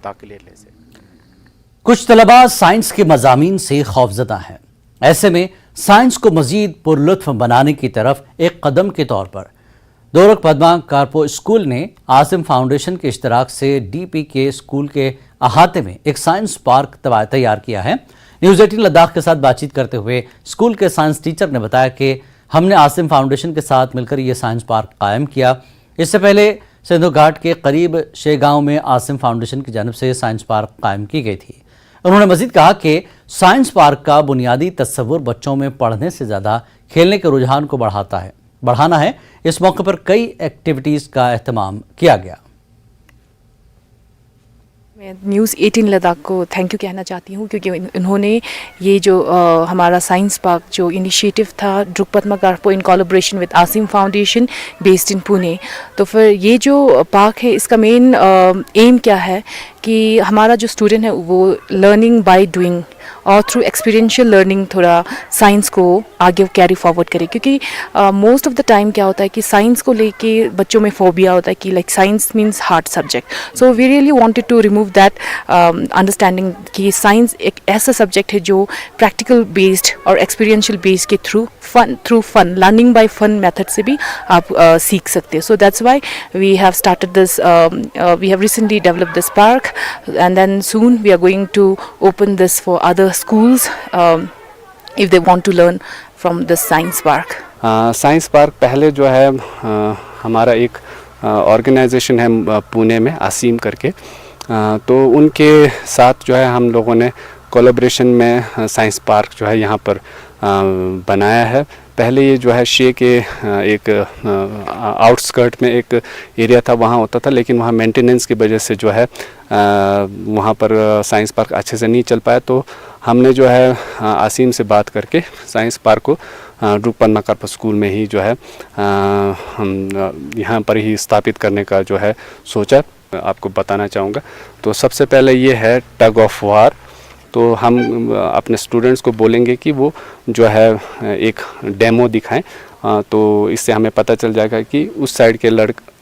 दाखिले लेने से। कुछ तलबा साइंस के मज़ामीन से खौफजदा हैं। ऐसे में साइंस को मजीद पुरलुत्फ बनाने की तरफ एक कदम के तौर पर दोरक पदमा कारपो स्कूल ने आसिम फाउंडेशन के इश्तराक से DP के स्कूल के अहाते में एक साइंस पार्क तैयार किया है। न्यूज़ 18 लद्दाख के साथ बातचीत करते हुए स्कूल के साइंस टीचर ने बताया कि हमने आसिम फाउंडेशन के साथ मिलकर ये साइंस पार्क कायम किया। इससे पहले सिंधु घाट के करीब शेगांव में आसिम फाउंडेशन की जानिब से साइंस पार्क कायम की गई थी। उन्होंने मजीद कहा कि साइंस पार्क का बुनियादी तस्वुर बच्चों में पढ़ने से ज़्यादा खेलने के रुझान को बढ़ाना है। इस मौके पर कई एक्टिविटीज़ का एहतमाम किया गया। मैं न्यूज़ 18 लद्दाख को थैंक यू कहना चाहती हूँ, क्योंकि इन्होंने ये जो हमारा साइंस पार्क जो इनिशिएटिव था दोरक पदमा कारपो in collaboration with Asim foundation based in Pune, तो फिर ये जो पार्क है इसका मेन एम क्या है कि हमारा जो स्टूडेंट है वो लर्निंग बाय डूइंग और थ्रू एक्सपीरियंशियल लर्निंग थोड़ा साइंस को आगे कैरी फॉरवर्ड करे। क्योंकि मोस्ट ऑफ द टाइम क्या होता है कि साइंस को लेके बच्चों में फोबिया होता है कि like science means hard subject. So we really wanted to remove that understanding कि साइंस एक ऐसा सब्जेक्ट है जो प्रैक्टिकल बेस्ड और एक्सपीरियंशियल बेस्ड के through fun learning by fun method से भी आप सीख सकते हैं। So that's why we have started this, we have recently developed this park and then soon we are going to open this for other schools if they want to learn from this science park. Science park पहले जो है हमारा एक organisation है पुणे में आसिम करके, तो उनके साथ जो है हम लोगों ने कोलैबोरेशन में साइंस पार्क जो है यहाँ पर बनाया है। पहले ये जो है शे के एक आउटस्कर्ट में एक एरिया था, वहाँ होता था, लेकिन वहाँ मेंटेनेंस की वजह से जो है वहाँ पर साइंस पार्क अच्छे से नहीं चल पाया। तो हमने जो है आसिम से बात करके साइंस पार्क को दोरक पदमा कारपो स्कूल में ही जो है हम यहाँ पर ही स्थापित करने का जो है सोचा, आपको बताना चाहूँगा। तो सबसे पहले ये है टग ऑफ वार। तो हम अपने स्टूडेंट्स को बोलेंगे कि वो जो है एक डेमो दिखाएं, तो इससे हमें पता चल जाएगा कि उस साइड के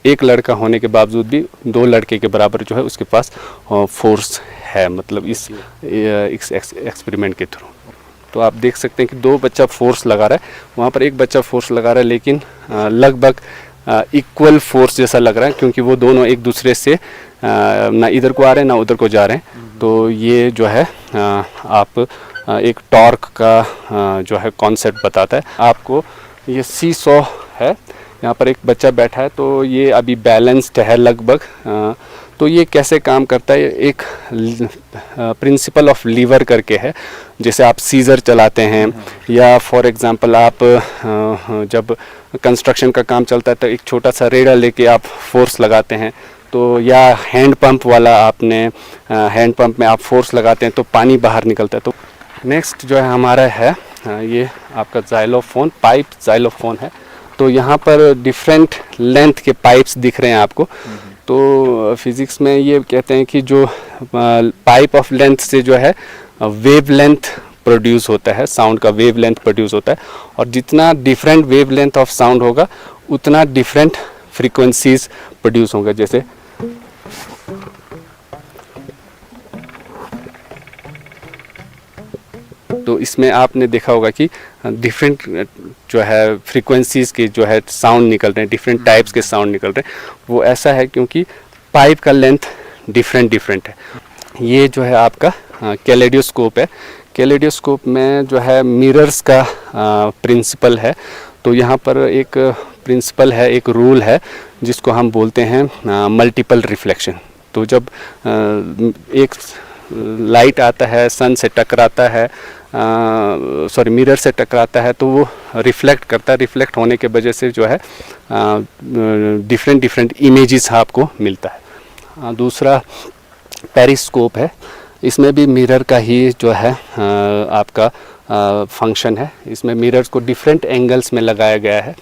एक लड़का होने के बावजूद भी 2 लड़के के बराबर जो है उसके पास फोर्स है, मतलब इस एक्सपेरिमेंट के थ्रू। तो आप देख सकते हैं कि 2 बच्चा फोर्स लगा रहा है, वहाँ पर एक बच्चा फोर्स लगा रहा है, लेकिन लगभग इक्वल फोर्स जैसा लग रहा है, क्योंकि वो दोनों एक दूसरे से ना इधर को आ रहे हैं ना उधर को जा रहे हैं। तो ये जो है आप एक टॉर्क का जो है कॉन्सेप्ट बताता है आपको। ये सी सॉ है, यहाँ पर एक बच्चा बैठा है, तो ये अभी बैलेंस्ड है लगभग। तो ये कैसे काम करता है, एक प्रिंसिपल ऑफ लीवर करके है। जैसे आप सीजर चलाते हैं या फॉर एग्जांपल आप जब कंस्ट्रक्शन का काम चलता है तो एक छोटा सा रेडा लेके आप फोर्स लगाते हैं, तो या हैंड पंप वाला आपने हैंड पंप में आप फोर्स लगाते हैं तो पानी बाहर निकलता है। तो नेक्स्ट जो है हमारा है ये आपका जाइलोफोन, पाइप जाइलोफोन है। तो यहाँ पर डिफरेंट लेंथ के पाइप्स दिख रहे हैं आपको। तो फिज़िक्स में ये कहते हैं कि जो पाइप ऑफ लेंथ से जो है वेव लेंथ प्रोड्यूस होता है, साउंड का वेव लेंथ प्रोड्यूस होता है, और जितना different wave length of sound होगा उतना डिफरेंट फ्रीक्वेंसीज प्रोड्यूस होंगे। जैसे तो इसमें आपने देखा होगा कि डिफरेंट जो है फ्रीक्वेंसीज के जो है साउंड निकल रहे हैं, डिफरेंट टाइप्स के साउंड निकल रहे हैं। वो ऐसा है क्योंकि पाइप का लेंथ डिफरेंट है। ये जो है आपका कैलेडोस्कोप है। कैलेडोस्कोप में जो है मिरर्स का प्रिंसिपल है। तो यहाँ पर एक प्रिंसिपल है, एक रूल है जिसको हम बोलते हैं मल्टीपल रिफ्लेक्शन। तो जब एक लाइट आता है, सन से टकराता है, मिरर से टकराता है, तो वो रिफ्लेक्ट करता है। रिफ्लेक्ट होने के वजह से जो है डिफरेंट इमेजेस आपको मिलता है। दूसरा पेरिस्कोप है। इसमें भी मिरर का ही जो है आपका फंक्शन है। इसमें मिरर्स को डिफरेंट एंगल्स में लगाया गया है।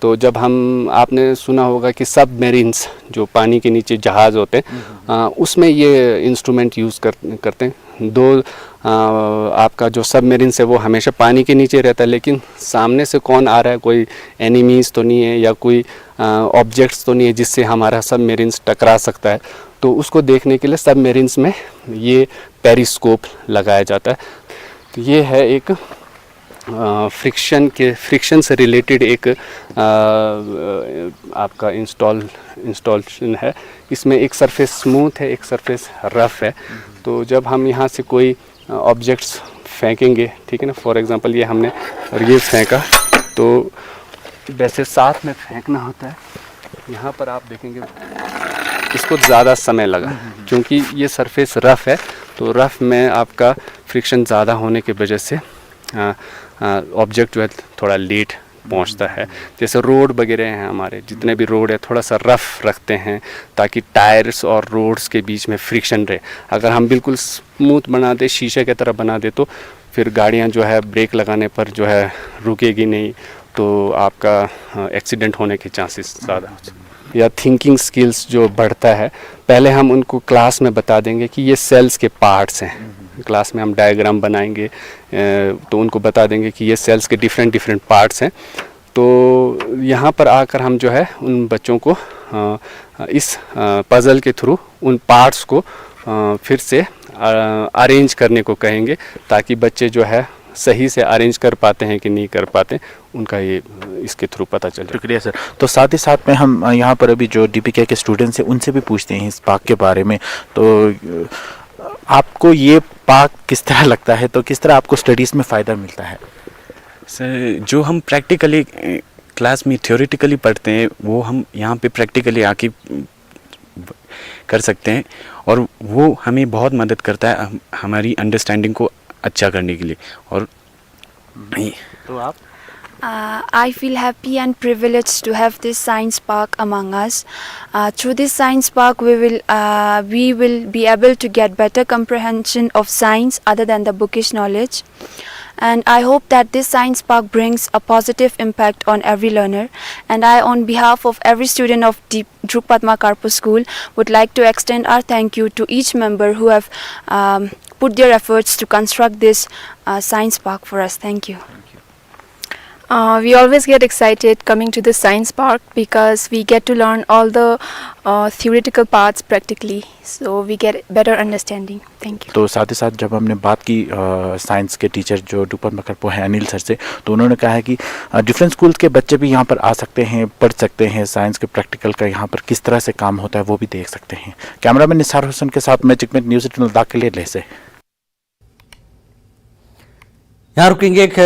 तो जब आपने सुना होगा कि सबमरीन्स जो पानी के नीचे जहाज़ होते हैं उसमें ये इंस्ट्रूमेंट यूज़ करते हैं। आपका जो सबमरीन्स है वो हमेशा पानी के नीचे रहता है, लेकिन सामने से कौन आ रहा है, कोई एनिमीज़ तो नहीं है या कोई ऑब्जेक्ट्स तो नहीं है जिससे हमारा सबमरीन्स टकरा सकता है। तो उसको देखने के लिए सबमरीन्स में ये पेरिस्कोप लगाया जाता है। तो ये है एक फ्रिक्शन से रिलेटेड एक आपका इंस्टॉलेशन है। इसमें एक सरफेस स्मूथ है, एक सरफेस रफ है। तो जब हम यहाँ से कोई ऑब्जेक्ट्स फेंकेंगे, ठीक है ना, फॉर एग्जांपल ये हमने और ये फेंका, तो वैसे साथ में फेंकना होता है। यहाँ पर आप देखेंगे इसको ज़्यादा समय लगा क्योंकि ये सरफेस रफ़ है, तो रफ़ में आपका फ्रिक्शन ज़्यादा होने की वजह से ऑब्जेक्ट जो है थोड़ा लेट पहुंचता है। जैसे रोड वगैरह हैं, हमारे जितने भी रोड है थोड़ा सा रफ़ रखते हैं ताकि टायर्स और रोड्स के बीच में फ्रिक्शन रहे। अगर हम बिल्कुल स्मूथ बना दे, शीशे की तरह बना दे, तो फिर गाड़ियां जो है ब्रेक लगाने पर जो है रुकेगी नहीं, तो आपका एक्सीडेंट होने के चांसेस ज़्यादा हो सकते हैं। या थिंकिंग स्किल्स जो बढ़ता है, पहले हम उनको क्लास में बता देंगे कि ये सेल्स के पार्ट्स हैं। क्लास में हम डायग्राम बनाएंगे तो उनको बता देंगे कि ये सेल्स के डिफरेंट पार्ट्स हैं। तो यहाँ पर आकर हम जो है उन बच्चों को इस पज़ल के थ्रू उन पार्ट्स को फिर से अरेंज करने को कहेंगे ताकि बच्चे जो है सही से अरेंज कर पाते हैं कि नहीं कर पाते, उनका ये इसके थ्रू पता चल जाए। शुक्रिया सर। तो साथ ही साथ में हम यहाँ पर अभी जो डीपीके के स्टूडेंट्स हैं उनसे भी पूछते हैं इस पार्क के बारे में। तो आपको ये पार्क किस तरह लगता है, तो किस तरह आपको स्टडीज़ में फ़ायदा मिलता है? सर, जो हम प्रैक्टिकली क्लास में थ्योरेटिकली पढ़ते हैं वो हम यहाँ पे प्रैक्टिकली आके कर सकते हैं और वो हमें बहुत मदद करता है हमारी अंडरस्टैंडिंग को अच्छा करने के लिए। और तो आप? I feel happy and privileged to have this science park among us. Through this science park, we will be able to get better comprehension of science other than the bookish knowledge. And I hope that this science park brings a positive impact on every learner. And I, on behalf of every student of Druk Padma Karpo School, would like to extend our thank you to each member who have put their efforts to construct this science park for us. Thank you. We always get excited coming to the science park because we get to learn all the theoretical parts practically, so we get better understanding. Thank you. तो साथ ही साथ जब हमने बात की science के teacher जो ड्रुक पद्मा करपो हैं अनिल सर से, तो उन्होंने कहा है कि डिफरेंट स्कूल्स के बच्चे भी यहाँ पर आ सकते हैं, पढ़ सकते हैं, साइंस के प्रैक्टिकल का यहाँ पर किस तरह से काम होता है वो भी देख सकते हैं। कैमरामैन निसार हुसैन के साथ मैं चिकमेट न्यूज़ 18 लद्दाख के लिए लेह से। यहाँ रुकेंगे एक